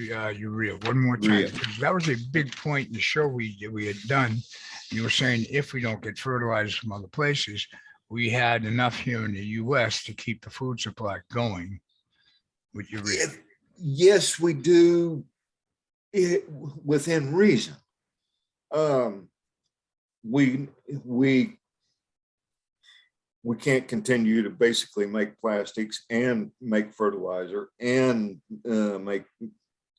urea one more time, Urea. because that was a big point in the show we had done. You were saying if we don't get fertilizers from other places, we had enough here in the U.S. to keep the food supply going with urea. Yes, we do, within reason. We can't continue to basically make plastics and make fertilizer and make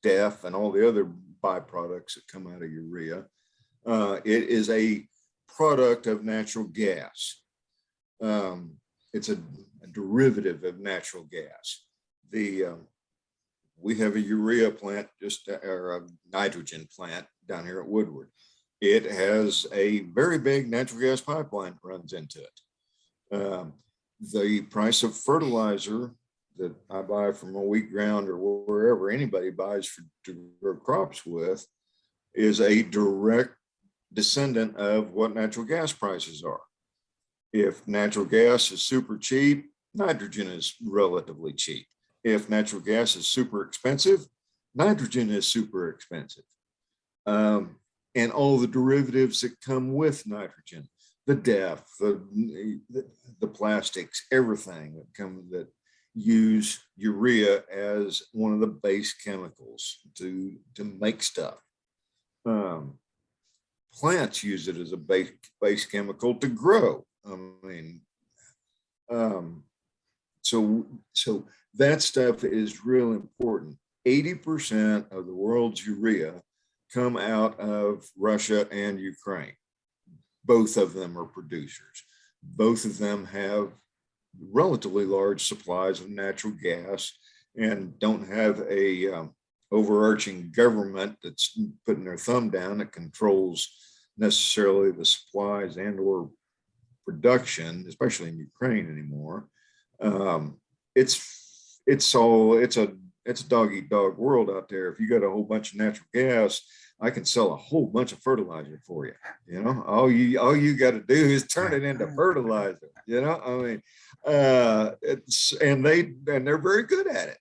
DEF and all the other byproducts that come out of urea. It is a product of natural gas. It's a derivative of natural gas. We have a urea plant, or a nitrogen plant down here at Woodward. It has a very big natural gas pipeline that runs into it. The price of fertilizer that I buy from a wheat ground or wherever anybody buys to grow crops with is a direct descendant of what natural gas prices are. If natural gas is super cheap, nitrogen is relatively cheap. If natural gas is super expensive, nitrogen is super expensive. And all the derivatives that come with nitrogen, the DEF, the plastics, everything that use urea as one of the base chemicals to make stuff. Plants use it as a base chemical to grow. I mean, so that stuff is real important. 80% of the world's urea come out of Russia and Ukraine. Both of them are producers. Both of them have relatively large supplies of natural gas and don't have a overarching government that's putting their thumb down that controls necessarily the supplies and or production, especially in Ukraine anymore. It's a dog eat dog world out there. If you got a whole bunch of natural gas, I can sell a whole bunch of fertilizer for you. You know, all you got to do is turn it into fertilizer. You know, I mean, they're very good at it.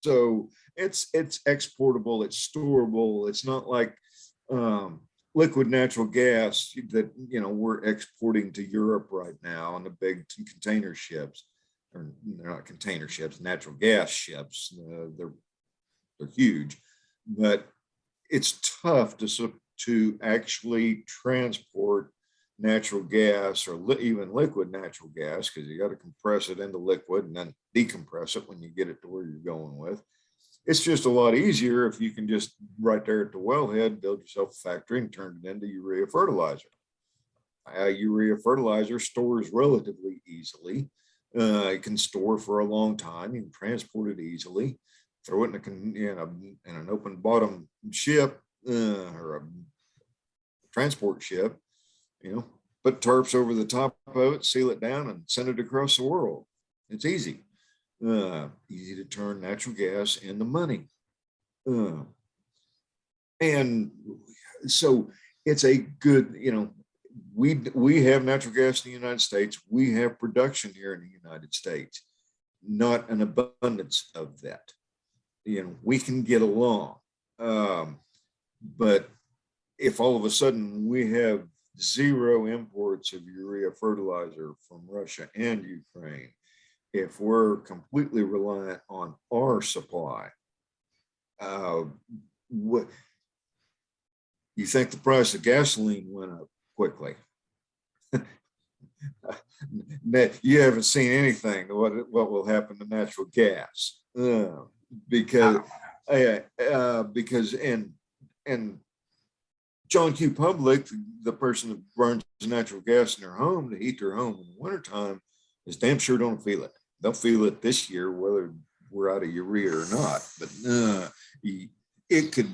So it's exportable, it's storable. It's not like liquid natural gas that we're exporting to Europe right now on the big container ships, or they're not container ships, natural gas ships. They're huge, but it's tough to actually transport natural gas or even liquid natural gas, because you got to compress it into liquid and then decompress it when you get it to where you're going with. It's just a lot easier if you can just right there at the wellhead build yourself a factory and turn it into urea fertilizer. Urea fertilizer stores relatively easily. It can store for a long time. You can transport it easily. Throw it in an open bottom ship or a transport ship. Put tarps over the top of it, seal it down, and send it across the world. It's easy. Easy to turn natural gas into money. And so it's a good, we have natural gas in the United States. We have production here in the United States, not an abundance of that. We can get along. But if all of a sudden we have zero imports of urea fertilizer from Russia and Ukraine, if we're completely reliant on our supply, what you think the price of gasoline went up quickly? You haven't seen anything what will happen to natural gas, because John Q. Public, the person that burns natural gas in their home to heat their home in the wintertime, is damn sure don't feel it. They'll feel it this year, whether we're out of urea or not. But it could,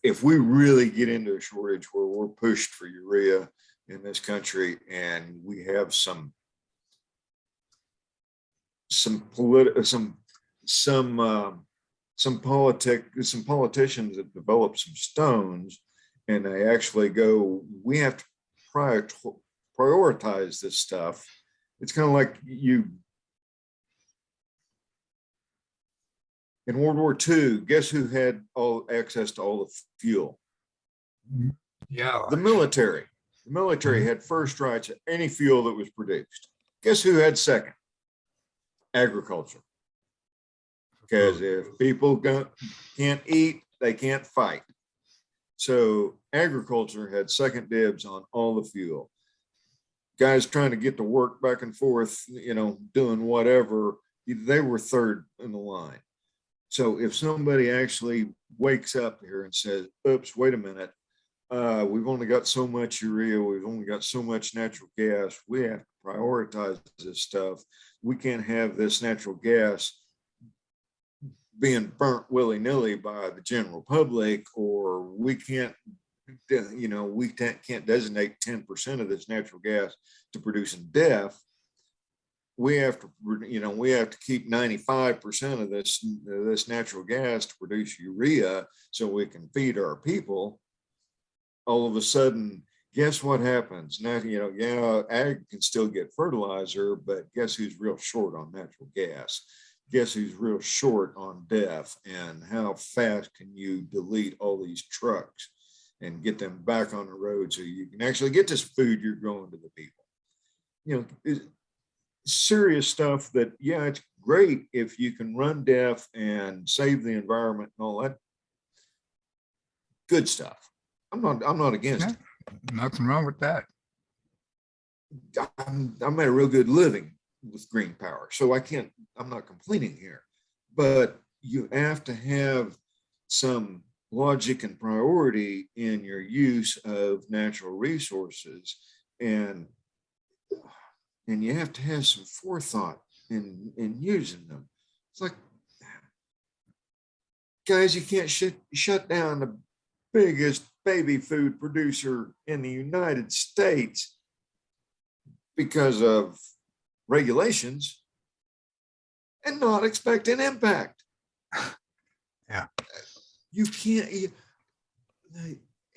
if we really get into a shortage where we're pushed for urea in this country, and we have some politicians that develop some stones, and they actually go, we have to prioritize this stuff. It's kind of like in World War II, guess who had all access to all the fuel? Yeah. The military. The military had first rights at any fuel that was produced. Guess who had second? Agriculture. Because if people can't eat, they can't fight. So agriculture had second dibs on all the fuel. Guys trying to get to work back and forth, doing whatever, they were third in the line. So if somebody actually wakes up here and says, oops, wait a minute, we've only got so much urea, we've only got so much natural gas, we have to prioritize this stuff. We can't have this natural gas being burnt willy-nilly by the general public, or we can't, can't designate 10% of this natural gas to producing death. We have to keep 95% of this natural gas to produce urea so we can feed our people. All of a sudden, guess what happens? Now, ag can still get fertilizer, but guess who's real short on natural gas? Guess who's real short on death? And how fast can you delete all these trucks and get them back on the road so you can actually get this food you're growing to the people? Serious stuff that, it's great if you can run DEF and save the environment and all that good stuff. I'm not against it. Nothing wrong with that. I made a real good living with green power, so I'm not complaining here, but you have to have some logic and priority in your use of natural resources, and you have to have some forethought in using them. It's like, guys, you can't shut down the biggest baby food producer in the United States because of regulations and not expect an impact. Yeah. You can't,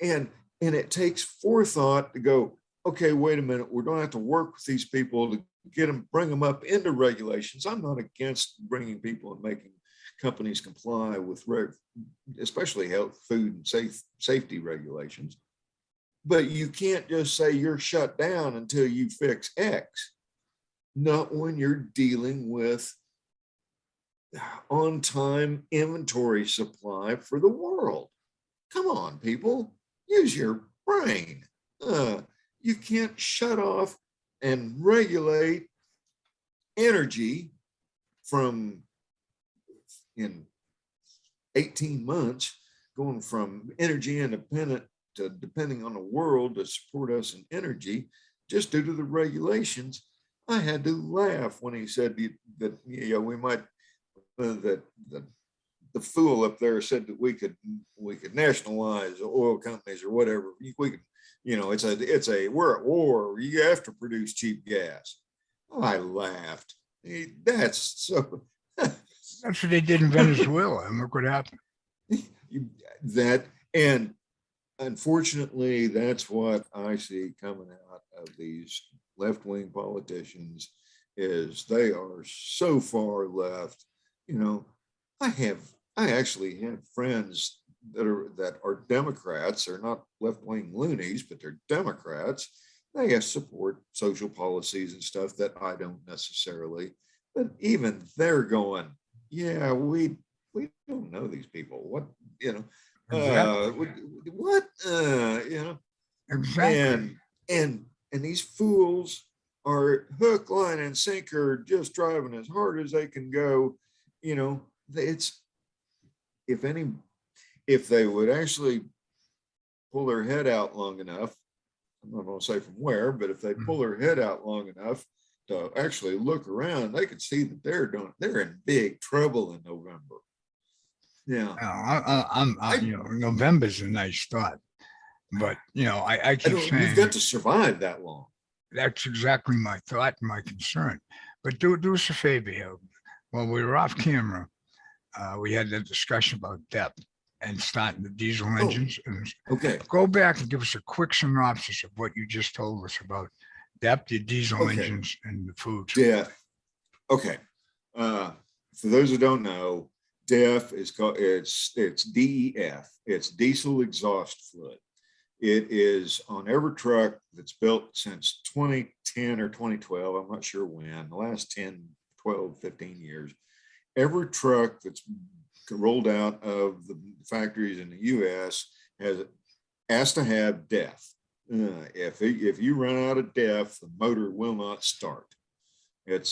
and it takes forethought to go, okay, wait a minute, we're going to have to work with these people to bring them up into regulations. I'm not against bringing people and making companies comply with especially health, food, and safety regulations. But you can't just say you're shut down until you fix X. Not when you're dealing with on-time inventory supply for the world. Come on, people, use your brain. You can't shut off and regulate energy from, in 18 months, going from energy independent to depending on the world to support us in energy just due to the regulations. I had to laugh when he said that we might, that the fool up there said that we could nationalize oil companies or whatever. We could, we're at war. You have to produce cheap gas. I laughed. That's so. That's what they did in Venezuela, and look what happened. And unfortunately, that's what I see coming out of these left-wing politicians, is they are so far left. I actually have friends that are Democrats. They're not left-wing loonies, but they're Democrats. They support social policies and stuff that I don't necessarily, but even they're going, yeah, we don't know these people. What, Exactly. what, Exactly. and these fools are hook, line, and sinker, just driving as hard as they can go. It's, if they would actually pull their head out long enough, I'm not going to say from where, but if they pull their head out long enough actually look around, they can see that they're in big trouble in November. Yeah. November's a nice thought, but I I keep don't, you've got saying to survive that long. that's exactly my thought, and my concern. But do us a favor here. When we were off camera, we had a discussion about depth and starting the diesel Oh, engines. And okay. go back and give us a quick synopsis of what you just told us about depth, the diesel Okay. engines, and the foods. DEF. Okay. For those who don't know, DEF is called, it's DEF. It's diesel exhaust fluid. It is on every truck that's built since 2010 or 2012. I'm not sure when, the last 10, 12, 15 years. Every truck that's rolled out of the factories in the US has to have DEF. If you run out of DEF, the motor will not start. It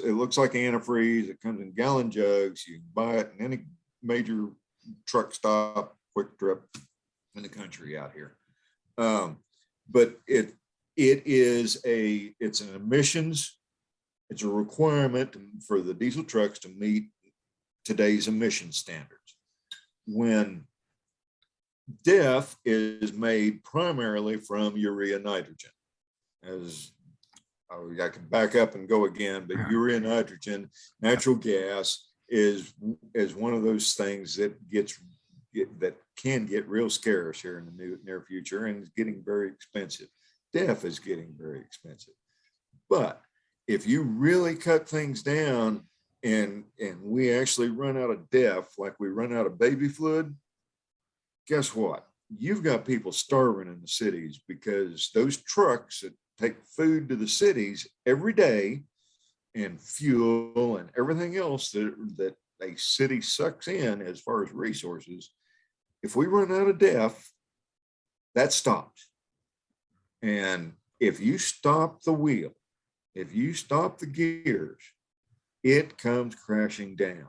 looks like antifreeze. It comes in gallon jugs. You can buy it in any major truck stop, quick trip in the country out here. But it's an emissions. It's a requirement for the diesel trucks to meet today's emission standards. When DEF is made primarily from urea nitrogen, as I can back up and go again, but urea nitrogen, natural gas is one of those things that can get real scarce here in the near future, and is getting very expensive. DEF is getting very expensive. But if you really cut things down and we actually run out of DEF, like we run out of baby fluid, guess what? You've got people starving in the cities because those trucks that take food to the cities every day and fuel and everything else that a city sucks in as far as resources, if we run out of DEF, that stops. And if you stop the wheel, if you stop the gears, it comes crashing down.